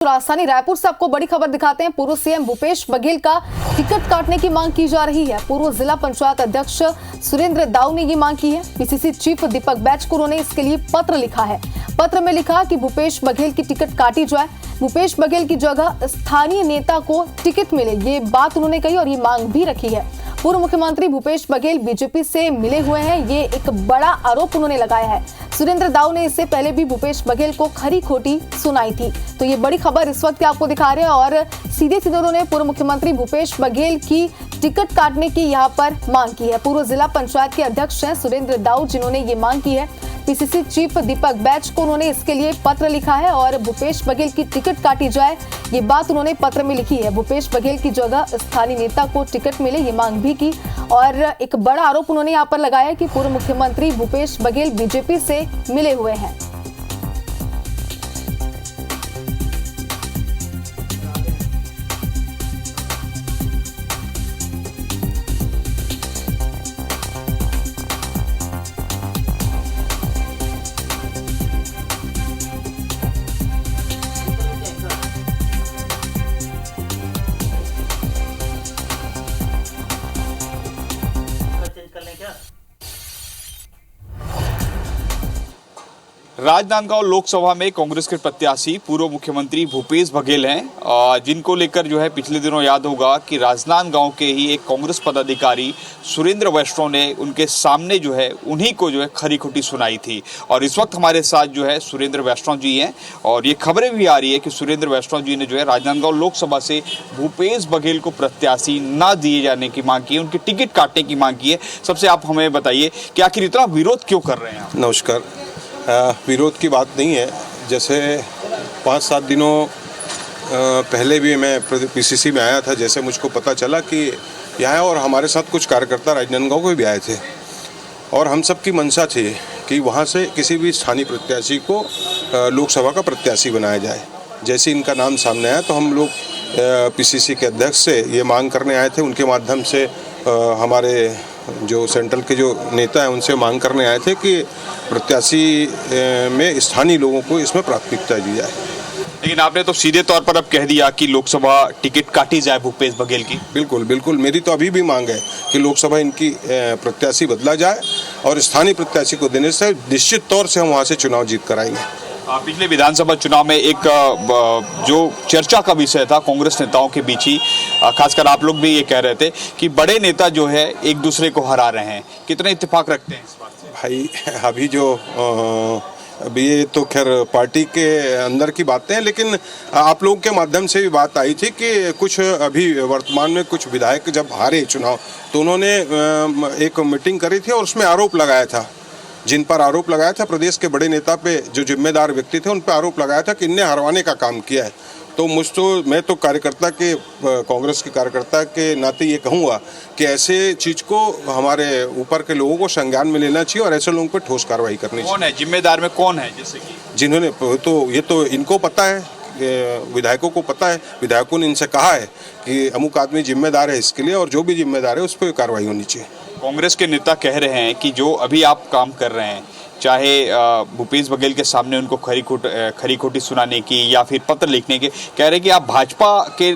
राजधानी रायपुर से आपको बड़ी खबर दिखाते हैं। पूर्व सीएम भूपेश बघेल का टिकट काटने की मांग की जा रही है। पूर्व जिला पंचायत अध्यक्ष सुरेंद्र दाऊ ने ये मांग की है। पीसीसी चीफ दीपक बैच को उन्होंने इसके लिए पत्र लिखा है। पत्र में लिखा कि भूपेश बघेल की टिकट काटी जाए, भूपेश बघेल की जगह स्थानीय नेता को टिकट मिले, ये बात उन्होंने कही और ये मांग भी रखी है। पूर्व मुख्यमंत्री भूपेश बघेल बीजेपी से मिले हुए हैं, ये एक बड़ा आरोप उन्होंने लगाया है। सुरेंद्र दाऊ ने इससे पहले भी भूपेश बघेल को खरी खोटी सुनाई थी। तो ये बड़ी खबर इस वक्त आपको दिखा रहे हैं और सीधे सीधे उन्होंने पूर्व मुख्यमंत्री भूपेश बघेल की टिकट काटने की यहाँ पर मांग की है। पूर्व जिला पंचायत के अध्यक्ष हैं सुरेंद्र दाऊ, जिन्होंने ये मांग की है। पीसीसी चीफ दीपक बैच को उन्होंने इसके लिए पत्र लिखा है और भूपेश बघेल की टिकट काटी जाए, ये बात उन्होंने पत्र में लिखी है। भूपेश बघेल की जगह स्थानीय नेता को टिकट मिले, ये मांग भी की और एक बड़ा आरोप उन्होंने यहाँ पर लगाया कि पूर्व मुख्यमंत्री भूपेश बघेल बीजेपी से मिले हुए हैं। राजनांदगांव लोकसभा में कांग्रेस के प्रत्याशी पूर्व मुख्यमंत्री भूपेश बघेल हैं, जिनको लेकर जो है पिछले दिनों याद होगा कि राजनांदगांव के ही एक कांग्रेस पदाधिकारी सुरेंद्र वैष्णव ने उनके सामने जो है उन्हीं को जो है खरी खोटी सुनाई थी। और इस वक्त हमारे साथ जो है सुरेंद्र वैष्णव जी हैं और ये खबरें भी आ रही है कि सुरेंद्र वैष्णव जी ने जो है राजनांदगांव लोकसभा से भूपेश बघेल को प्रत्याशी न दिए जाने की मांग की है, उनकी टिकट काटने की मांग की है। सबसे आप हमें बताइए कि आखिर इतना विरोध क्यों कर रहे हैं आप? नमस्कार। विरोध की बात नहीं है। जैसे 5-7 दिनों पहले भी मैं पीसीसी में आया था, जैसे मुझको पता चला कि यहाँ और हमारे साथ कुछ कार्यकर्ता राजनांदगांव को भी आए थे और हम सब की मंशा थी कि वहाँ से किसी भी स्थानीय प्रत्याशी को लोकसभा का प्रत्याशी बनाया जाए। जैसे इनका नाम सामने आया तो हम लोग पीसीसी के अध्यक्ष से ये मांग करने आए थे। उनके माध्यम से हमारे जो सेंट्रल के जो नेता हैं उनसे मांग करने आए थे कि प्रत्याशी में स्थानीय लोगों को इसमें प्राथमिकता दी जाए। लेकिन आपने तो सीधे तौर पर अब कह दिया कि लोकसभा टिकट काटी जाए भूपेश बघेल की। बिल्कुल बिल्कुल, मेरी तो अभी भी मांग है कि लोकसभा इनकी प्रत्याशी बदला जाए और स्थानीय प्रत्याशी को देने से निश्चित तौर से हम वहाँ से चुनाव जीत कराएंगे। पिछले विधानसभा चुनाव में एक जो चर्चा का विषय था कांग्रेस नेताओं के बीच ही, खासकर आप लोग भी ये कह रहे थे कि बड़े नेता जो है एक दूसरे को हरा रहे हैं, कितने इत्तेफाक रखते हैं इस बात से? भाई अभी जो अभी ये तो खैर पार्टी के अंदर की बातें हैं, लेकिन आप लोगों के माध्यम से भी बात आई थी कि कुछ अभी वर्तमान में कुछ विधायक जब हारे चुनाव तो उन्होंने एक मीटिंग करी थी और उसमें आरोप लगाया था, जिन पर आरोप लगाया था प्रदेश के बड़े नेता पे, जो जिम्मेदार व्यक्ति थे उन पर आरोप लगाया था कि इनने हरवाने का काम किया है। तो मैं तो कार्यकर्ता के, कांग्रेस के कार्यकर्ता के नाते ये कहूँगा कि ऐसे चीज़ को हमारे ऊपर के लोगों को संज्ञान में लेना चाहिए और ऐसे लोगों पर ठोस कार्रवाई करनी चाहिए। कौन है जिम्मेदार में, कौन है जैसे कि जिन्होंने, तो ये तो इनको पता है, विधायकों को पता है, विधायकों ने इनसे कहा है कि अमुक आदमी जिम्मेदार है इसके लिए और जो भी जिम्मेदार है उस पर कार्रवाई होनी चाहिए। कांग्रेस के नेता कह रहे हैं कि जो अभी आप काम कर रहे हैं, चाहे भूपेश बघेल के सामने उनको खरी खोटी सुनाने की या फिर पत्र लिखने के, कह रहे हैं कि आप भाजपा के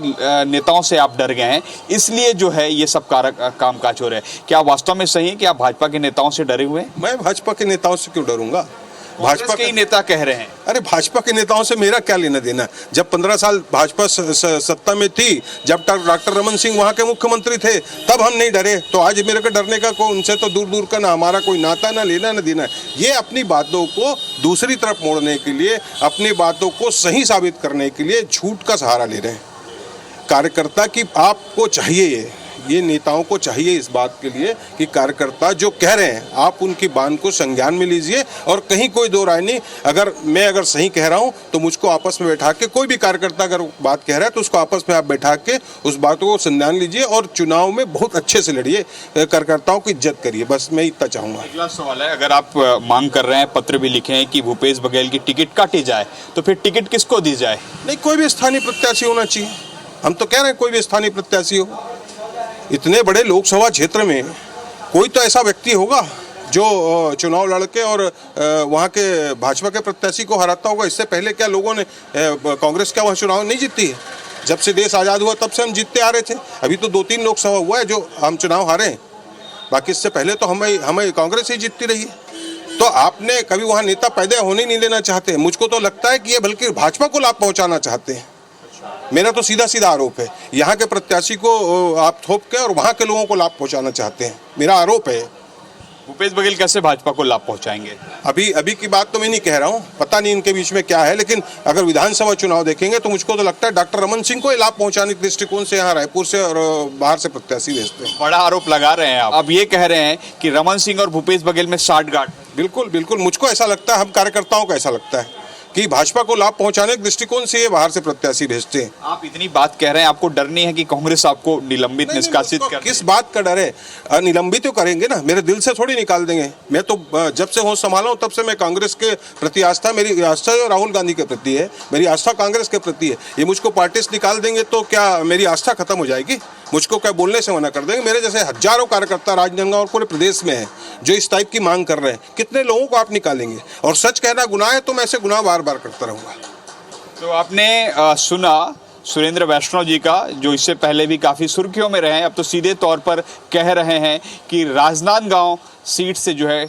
नेताओं से आप डर गए हैं, इसलिए जो है ये सब कामकाज हो रहा है। क्या वास्तव में सही है कि आप भाजपा के नेताओं से डरे हुए हैं? मैं भाजपा के नेताओं से क्यों डरूंगा? भाजपा के नेता कह रहे हैं। अरे भाजपा के नेताओं से मेरा क्या लेना देना? जब 15 साल भाजपा सत्ता में थी, जब डॉक्टर रमन सिंह वहाँ के मुख्यमंत्री थे, तब हम नहीं डरे। तो आज मेरे को डरने का कोई, उनसे तो दूर दूर का ना हमारा कोई नाता, ना लेना ना देना। ये अपनी बातों को दूसरी तरफ मोड़ने के लिए, अपनी बातों को सही साबित करने के लिए झूठ का सहारा ले रहे हैं। कार्यकर्ता की आपको चाहिए, ये नेताओं को चाहिए इस बात के लिए कि कार्यकर्ता जो कह रहे हैं आप उनकी बात को संज्ञान में लीजिए और कहीं कोई दो राय नहीं। अगर सही कह रहा हूं तो मुझको आपस में बैठा के, कोई भी कार्यकर्ता अगर बात कह रहा है तो उसको आपस में आप बैठा के उस बातों को संज्ञान लीजिए और चुनाव में बहुत अच्छे से लड़िए, कार्यकर्ताओं की इज्जत करिए। बस मैं इतना चाहूँगा। अगला सवाल है, अगर आप मांग कर रहे हैं, पत्र भी लिखे हैं कि भूपेश बघेल की टिकट काटी जाए, तो फिर टिकट किसको दी जाए? नहीं, कोई भी स्थानीय प्रत्याशी होना चाहिए। हम तो कह रहे हैं कोई भी स्थानीय प्रत्याशी हो। इतने बड़े लोकसभा क्षेत्र में कोई तो ऐसा व्यक्ति होगा जो चुनाव लड़के और वहाँ के भाजपा के प्रत्याशी को हराता होगा। इससे पहले क्या लोगों ने कांग्रेस क्या वह चुनाव नहीं जीती है? जब से देश आज़ाद हुआ तब से हम जीतते आ रहे थे। अभी तो 2-3 लोकसभा हुआ है जो हम चुनाव हारे हैं, बाकी इससे पहले तो हमें कांग्रेस ही जीतती रही है। तो आपने कभी वहाँ नेता पैदा होने नहीं देना चाहते। मुझको तो लगता है कि ये बल्कि भाजपा को लाभ पहुँचाना चाहते हैं। मेरा तो सीधा सीधा आरोप है, यहाँ के प्रत्याशी को आप थोप के और वहाँ के लोगों को लाभ पहुँचाना चाहते हैं, मेरा आरोप है। भूपेश बघेल कैसे भाजपा को लाभ पहुंचाएंगे? अभी की बात तो मैं नहीं कह रहा हूँ, पता नहीं इनके बीच में क्या है, लेकिन अगर विधानसभा चुनाव देखेंगे तो मुझको तो लगता है डॉक्टर रमन सिंह को लाभ पहुंचाने के दृष्टिकोण से यहाँ रायपुर से और बाहर से प्रत्याशी भेजते हैं। बड़ा आरोप लगा रहे हैं आप। अब ये कह रहे हैं कि रमन सिंह और भूपेश बघेल में साठगांठ। बिल्कुल मुझको ऐसा लगता है, हम कार्यकर्ताओं को ऐसा लगता है कि भाजपा को लाभ पहुंचाने के दृष्टिकोण से ये बाहर से प्रत्याशी भेजते हैं। आप इतनी बात कह रहे हैं, आपको डर नहीं है कि कांग्रेस आपको निलंबित निष्कासित कर? किस बात का डर है? निलंबित तो करेंगे ना, मेरे दिल से थोड़ी निकाल देंगे। मैं तो जब से होश संभाला हूं तब से मैं कांग्रेस के प्रति आस्था, मेरी आस्था राहुल गांधी के प्रति है, मेरी आस्था कांग्रेस के प्रति है। ये मुझको पार्टी से निकाल देंगे तो क्या मेरी आस्था खत्म हो जाएगी? मुझको क्या बोलने से मना कर देंगे? मेरे जैसे हजारों कार्यकर्ता राजनांदगांव और पूरे प्रदेश में है जो इस टाइप की मांग कर रहे हैं। कितने लोगों को आप निकालेंगे? और सच कहना गुनाह है तो मैं ऐसे गुनाह बार बार करता रहूंगा। तो आपने सुना सुरेंद्र वैष्णव जी का, जो इससे पहले भी काफ़ी सुर्खियों में रहे हैं, अब तो सीधे तौर पर कह रहे हैं कि राजनांदगांव सीट से जो है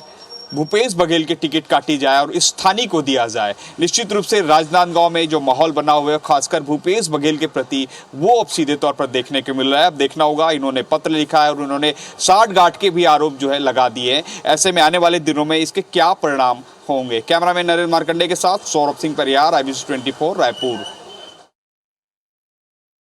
भूपेश बघेल की टिकट काटी जाए और स्थानीय को दिया जाए। निश्चित रूप से राजनांदगांव में जो माहौल बना हुआ है खासकर भूपेश बघेल के प्रति, वो अब सीधे तौर पर देखने को मिल रहा है। अब देखना होगा, इन्होंने पत्र लिखा है और उन्होंने साठगांठ के भी आरोप जो है लगा दिए हैं। ऐसे में आने वाले दिनों में इसके क्या परिणाम होंगे? कैमरामैन नरेंद्र मार्कंडे के साथ सौरभ सिंह परियार, IBC 24 रायपुर।